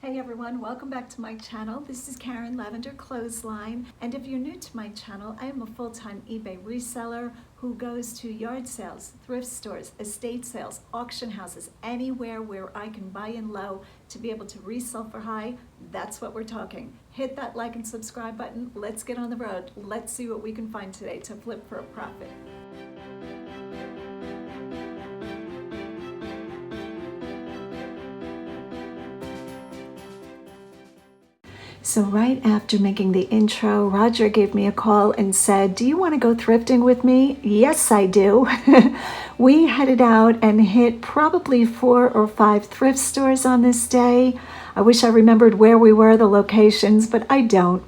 Hey everyone, welcome back to my channel. This is Karen, Lavender Clothesline, and if you're new to my channel, I am a full-time eBay reseller who goes to yard sales, thrift stores, estate sales, auction houses, anywhere where I can buy in low to be able to resell for high. That's what we're talking. Hit that like and subscribe button. Let's get on the road. Let's see what we can find today to flip for a profit. So right after making the intro, Roger gave me a call and said, "Do you want to go thrifting with me?" Yes, I do. We headed out and hit probably 4 or 5 thrift stores on this day. I wish I remembered where we were, the locations, but I don't.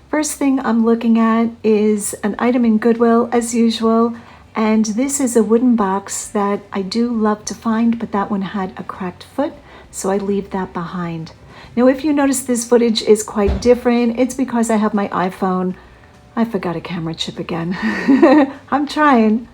First thing I'm looking at is an item in Goodwill as usual. And this is a wooden box that I do love to find, but that one had a cracked foot, so I leave that behind. Now, if you notice this footage is quite different, it's because I have my iPhone. I forgot a camera chip again. I'm trying.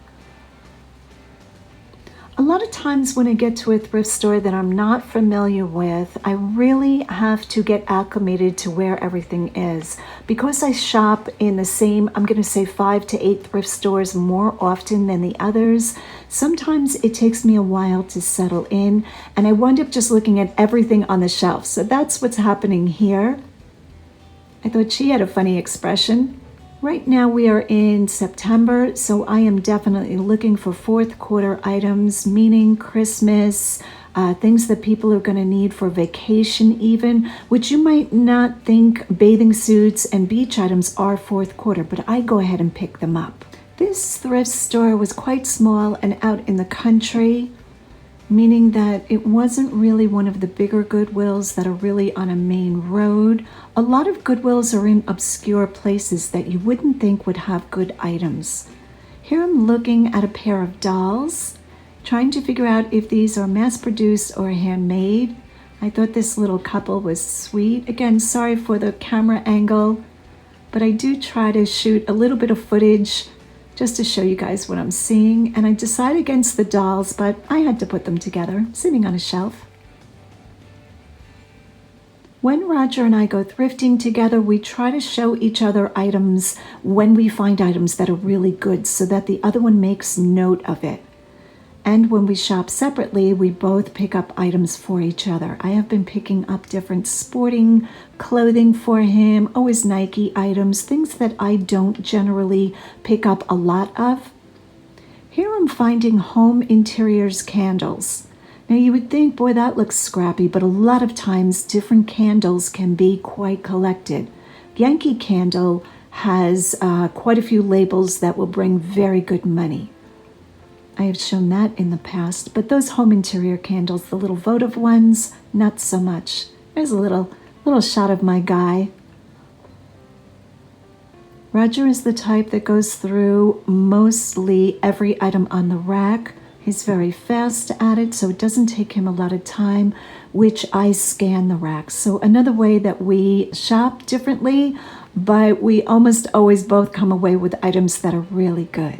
A lot of times when I get to a thrift store that I'm not familiar with, I really have to get acclimated to where everything is. Because I shop in the same, I'm going to say 5 to 8 thrift stores more often than the others, sometimes it takes me a while to settle in, and I wind up just looking at everything on the shelf. So that's what's happening here. I thought she had a funny expression. Right now we are in September, so I am definitely looking for fourth quarter items, meaning Christmas, things that people are going to need for vacation even, which you might not think bathing suits and beach items are fourth quarter, but I go ahead and pick them up. This thrift store was quite small and out in the country, meaning that it wasn't really one of the bigger Goodwills that are really on a main road. A lot of Goodwills are in obscure places that you wouldn't think would have good items. Here I'm looking at a pair of dolls, trying to figure out if these are mass-produced or handmade. I thought this little couple was sweet. Again, sorry for the camera angle, but I do try to shoot a little bit of footage just to show you guys what I'm seeing. And I decided against the dolls, but I had to put them together, sitting on a shelf. When Roger and I go thrifting together, we try to show each other items when we find items that are really good so that the other one makes note of it. And when we shop separately, we both pick up items for each other. I have been picking up different sporting clothing for him, always Nike items, things that I don't generally pick up a lot of. Here I'm finding home interiors candles. Now you would think, boy, that looks scrappy, but a lot of times different candles can be quite collected. Yankee Candle has quite a few labels that will bring very good money. I have shown that in the past, but those home interior candles, the little votive ones, not so much. There's a little shot of my guy. Roger is the type that goes through mostly every item on the rack. He's very fast at it, so it doesn't take him a lot of time, which I scan the racks. So another way that we shop differently, but we almost always both come away with items that are really good.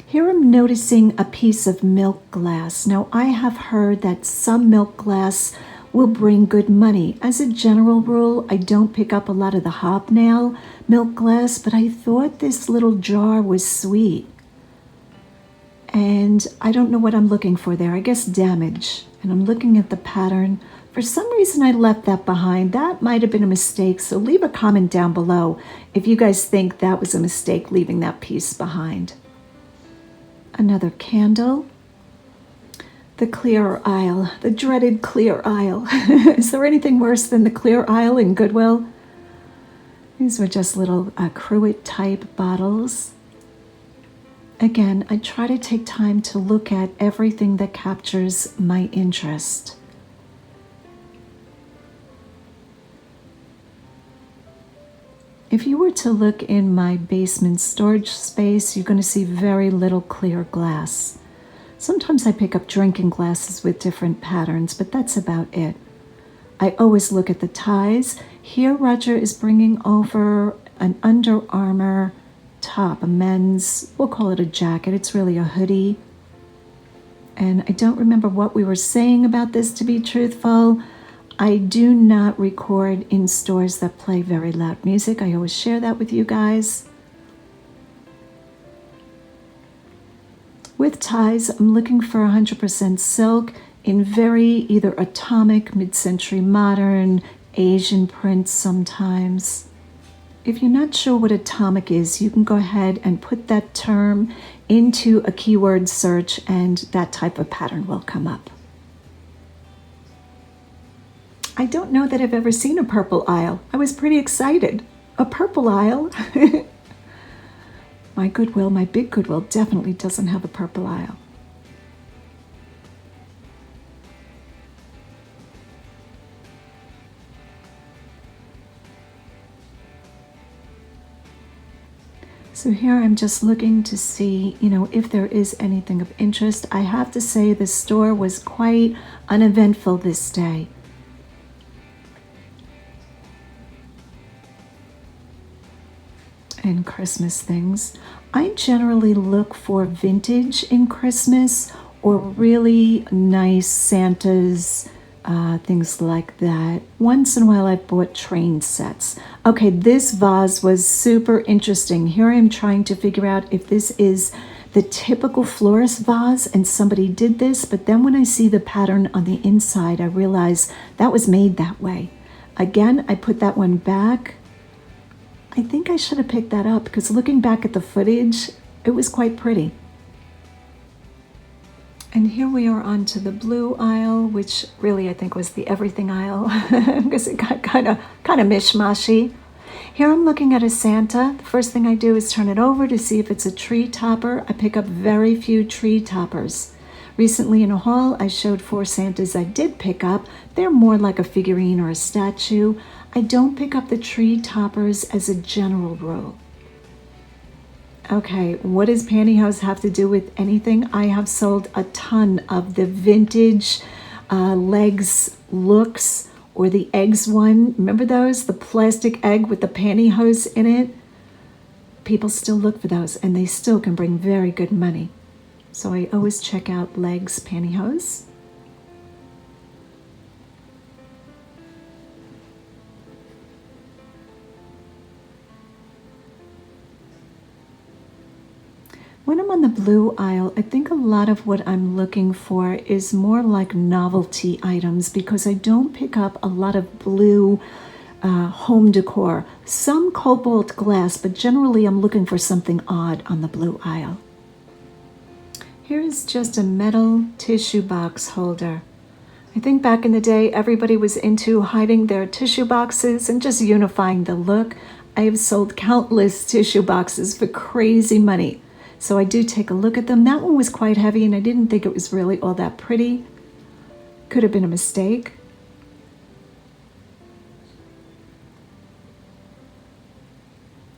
Here I'm noticing a piece of milk glass. Now I have heard that some milk glass will bring good money. As a general rule, I don't pick up a lot of the hobnail milk glass, but I thought this little jar was sweet. And I don't know what I'm looking for there. I guess damage. And I'm looking at the pattern. For some reason I left that behind. That might have been a mistake, so leave a comment down below if you guys think that was a mistake leaving that piece behind. Another candle. The clear aisle, the dreaded clear aisle. Is there anything worse than the clear aisle in Goodwill? These were just little cruet type bottles. Again, I try to take time to look at everything that captures my interest. If you were to look in my basement storage space, you're going to see very little clear glass. Sometimes I pick up drinking glasses with different patterns, but that's about it. I always look at the ties. Here, Roger is bringing over an Under Armour top, a men's, we'll call it a jacket. It's really a hoodie. And I don't remember what we were saying about this, to be truthful. I do not record in stores that play very loud music. I always share that with you guys. With ties, I'm looking for 100% silk in very either atomic, mid-century modern, Asian prints sometimes. If you're not sure what atomic is, you can go ahead and put that term into a keyword search and that type of pattern will come up. I don't know that I've ever seen a purple aisle. I was pretty excited. A purple aisle? My Goodwill, my big Goodwill, definitely doesn't have a purple aisle. So here I'm just looking to see, if there is anything of interest. I have to say the store was quite uneventful this day. And Christmas things. I generally look for vintage in Christmas or really nice Santas, things like that. Once in a while I've bought train sets. Okay, this vase was super interesting. Here I am trying to figure out if this is the typical florist vase and somebody did this, but then when I see the pattern on the inside, I realize that was made that way. Again, I put that one back. I think I should have picked that up because looking back at the footage, it was quite pretty. And here we are onto the blue aisle, which really I think was the everything aisle because it got kind of mishmashy. Here I'm looking at a Santa. The first thing I do is turn it over to see if it's a tree topper. I pick up very few tree toppers. Recently in a haul, I showed 4 Santas I did pick up. They're more like a figurine or a statue. I don't pick up the tree toppers as a general rule. Okay, what does pantyhose have to do with anything? I have sold a ton of the vintage legs looks or the eggs one. Remember those? The plastic egg with the pantyhose in it? People still look for those and they still can bring very good money. So I always check out legs pantyhose. When I'm on the blue aisle, I think a lot of what I'm looking for is more like novelty items because I don't pick up a lot of blue home decor. Some cobalt glass, but generally I'm looking for something odd on the blue aisle. Here's just a metal tissue box holder. I think back in the day, everybody was into hiding their tissue boxes and just unifying the look. I have sold countless tissue boxes for crazy money. So I do take a look at them. That one was quite heavy and I didn't think it was really all that pretty. Could have been a mistake.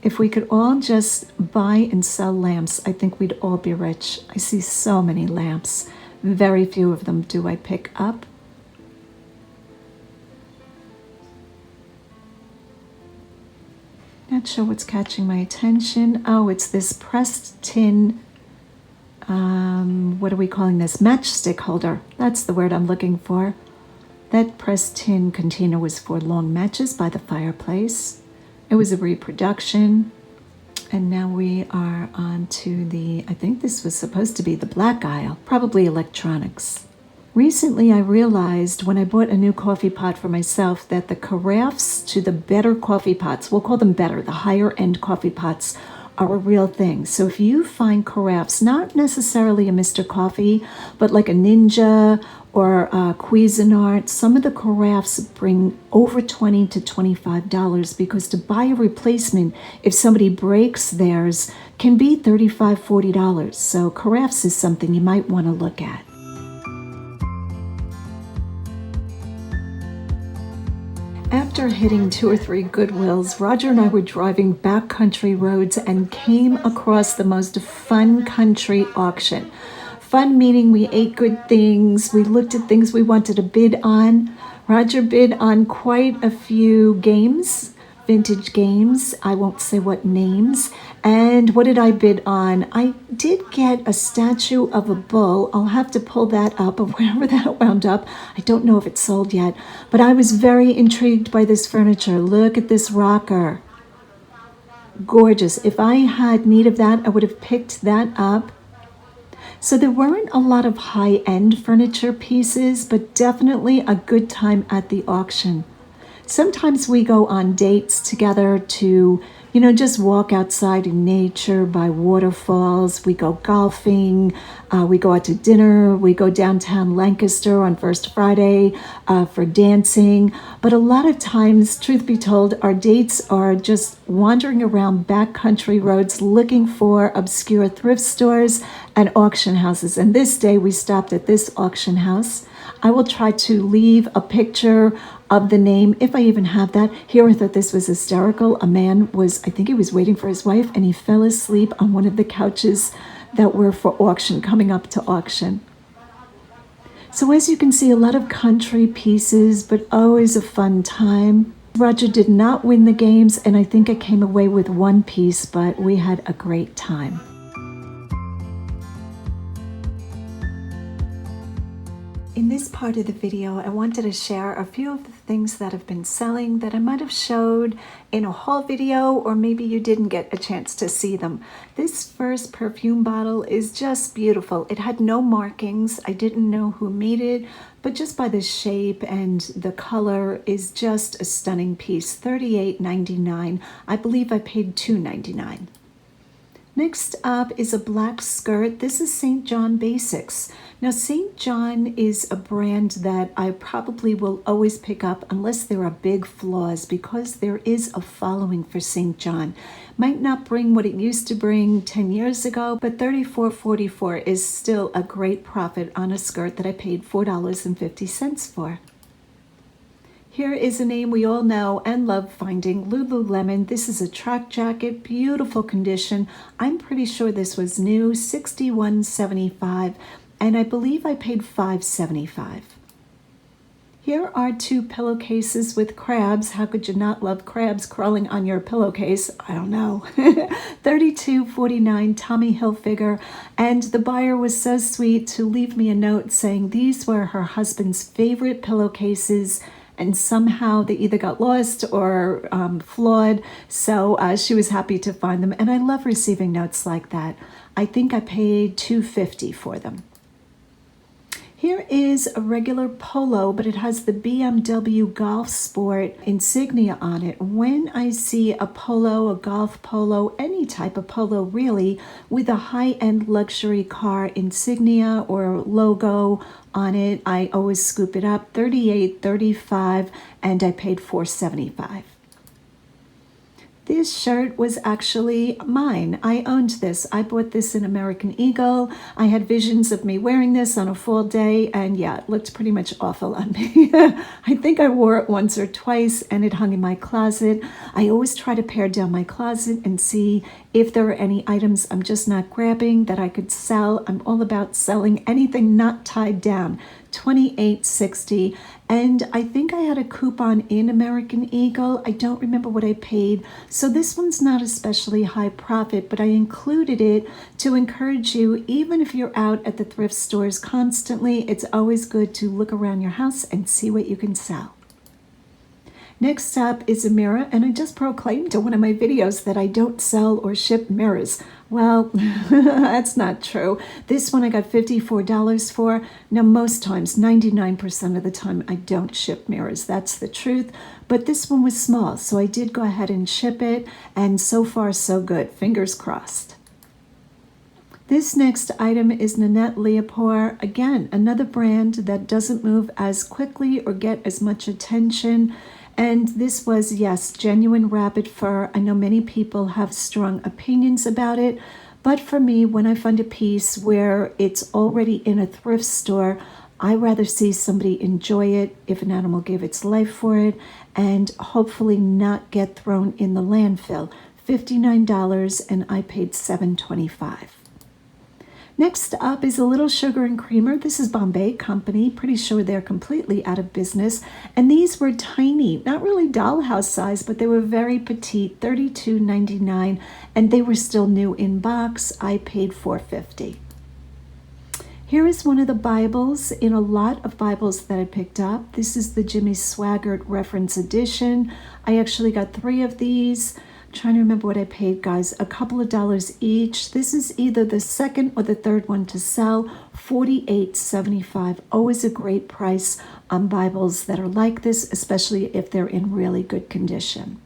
If we could all just buy and sell lamps, I think we'd all be rich. I see so many lamps. Very few of them do I pick up. Not sure what's catching my attention. Oh, it's this pressed tin, what are we calling this? Matchstick holder. That's the word I'm looking for. That pressed tin container was for long matches by the fireplace. It was a reproduction. And now we are on to the, I think this was supposed to be the black aisle, probably electronics. Recently, I realized when I bought a new coffee pot for myself that the carafes to the better coffee pots, we'll call them better, the higher end coffee pots, are a real thing. So if you find carafes, not necessarily a Mr. Coffee, but like a Ninja or a Cuisinart, some of the carafes bring over $20 to $25 because to buy a replacement, if somebody breaks theirs, can be $35, $40. So carafes is something you might want to look at. After hitting 2 or 3 Goodwills, Roger and I were driving backcountry roads and came across the most fun country auction. Fun meaning we ate good things, we looked at things we wanted to bid on. Roger bid on quite a few games vintage games. I won't say what names. And what did I bid on? I did get a statue of a bull. I'll have to pull that up of wherever that wound up. I don't know if it's sold yet, but I was very intrigued by this furniture. Look at this rocker. Gorgeous. If I had need of that, I would have picked that up. So there weren't a lot of high-end furniture pieces, but definitely a good time at the auction. Sometimes we go on dates together to, just walk outside in nature by waterfalls. We go golfing, we go out to dinner, we go downtown Lancaster on First Friday for dancing. But a lot of times, truth be told, our dates are just wandering around backcountry roads looking for obscure thrift stores and auction houses. And this day we stopped at this auction house. I will try to leave a picture of the name, if I even have that. Here, I thought this was hysterical. A man I think he was waiting for his wife, and he fell asleep on one of the couches that were for auction, coming up to auction. So as you can see, a lot of country pieces, but always a fun time. Roger did not win the games, and I think I came away with one piece, but we had a great time. In this part of the video, I wanted to share a few of the things that have been selling that I might have showed in a haul video, or maybe you didn't get a chance to see them. This first perfume bottle is just beautiful. It had no markings. I didn't know who made it, but just by the shape and the color is just a stunning piece. $38.99. I believe I paid $2.99. Next up is a black skirt. This is St. John Basics. Now, St. John is a brand that I probably will always pick up unless there are big flaws, because there is a following for St. John. Might not bring what it used to bring 10 years ago, but $34.44 is still a great profit on a skirt that I paid $4.50 for. Here is a name we all know and love finding, Lululemon. This is a track jacket, beautiful condition. I'm pretty sure this was new, $61.75, and I believe I paid $5.75. Here are two pillowcases with crabs. How could you not love crabs crawling on your pillowcase? I don't know. $32.49 Tommy Hilfiger, and the buyer was so sweet to leave me a note saying these were her husband's favorite pillowcases, and somehow they either got lost or flawed, so she was happy to find them. And I love receiving notes like that. I think I paid $2.50 for them. Here is a regular polo, but it has the BMW Golf Sport insignia on it. When I see a polo, a golf polo, any type of polo really, with a high-end luxury car insignia or logo on it, I always scoop it up. $38.35, and I paid $4.75. This shirt was actually mine. I owned this. I bought this in American Eagle. I had visions of me wearing this on a fall day, and yeah, it looked pretty much awful on me. I think I wore it once or twice, and it hung in my closet. I always try to pare down my closet and see if there are any items I'm just not grabbing that I could sell. I'm all about selling anything not tied down. $28.60, and I think I had a coupon in American Eagle. I don't remember what I paid, so this one's not especially high profit, but I included it to encourage you, even if you're out at the thrift stores constantly, it's always good to look around your house and see what you can sell. Next up is a mirror, and I just proclaimed to one of my videos that I don't sell or ship mirrors. Well, that's not true. This one I got $54 for. Now, most times, 99% of the time, I don't ship mirrors. That's the truth. But this one was small, so I did go ahead and ship it, and so far, so good. Fingers crossed. This next item is Nanette Leopold. Again, another brand that doesn't move as quickly or get as much attention. And this was, yes, genuine rabbit fur. I know many people have strong opinions about it, but for me, when I find a piece where it's already in a thrift store, I rather see somebody enjoy it if an animal gave its life for it, and hopefully not get thrown in the landfill. $59, and I paid $7.25. Next up is a little sugar and creamer. This is Bombay Company. Pretty sure they're completely out of business. And these were tiny, not really dollhouse size, but they were very petite, $32.99, and they were still new in box. I paid $4.50. Here is one of the Bibles in a lot of Bibles that I picked up. This is the Jimmy Swaggart Reference Edition. I actually got 3 of these. Trying to remember what I paid, guys. A couple of dollars each. This is either the second or the third one to sell. $48.75. Always a great price on Bibles that are like this, especially if they're in really good condition.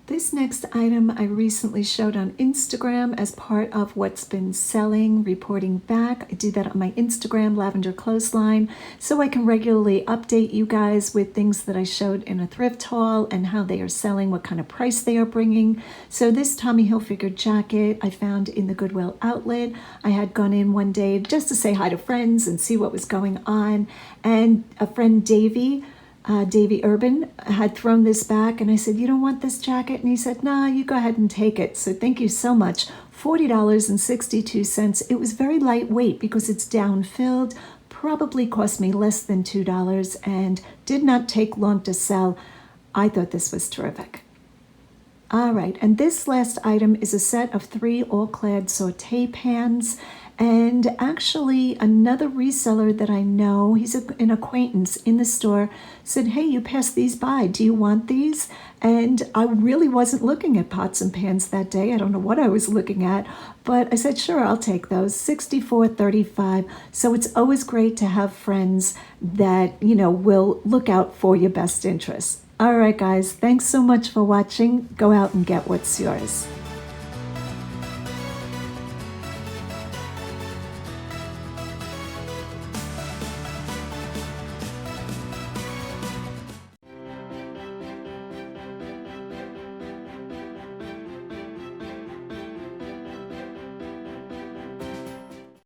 This next item I recently showed on Instagram as part of what's been selling, reporting back. I do that on my Instagram, Lavenderclothesline, so I can regularly update you guys with things that I showed in a thrift haul and how they are selling, what kind of price they are bringing. So this Tommy Hilfiger jacket I found in the Goodwill outlet. I had gone in one day just to say hi to friends and see what was going on, and a friend, Davey Urban, had thrown this back, and I said, "You don't want this jacket?" And he said, "Nah, you go ahead and take it." So thank you so much. $40.62. It was very lightweight because it's down-filled, probably cost me less than $2, and did not take long to sell. I thought this was terrific. All right, and this last item is a set of 3 all-clad sauté pans. And actually, another reseller that I know, he's an acquaintance in the store, said, "Hey, you passed these by. Do you want these?" And I really wasn't looking at pots and pans that day. I don't know what I was looking at, but I said, "Sure, I'll take those." $64.35. So it's always great to have friends that, will look out for your best interests. All right, guys, thanks so much for watching. Go out and get what's yours.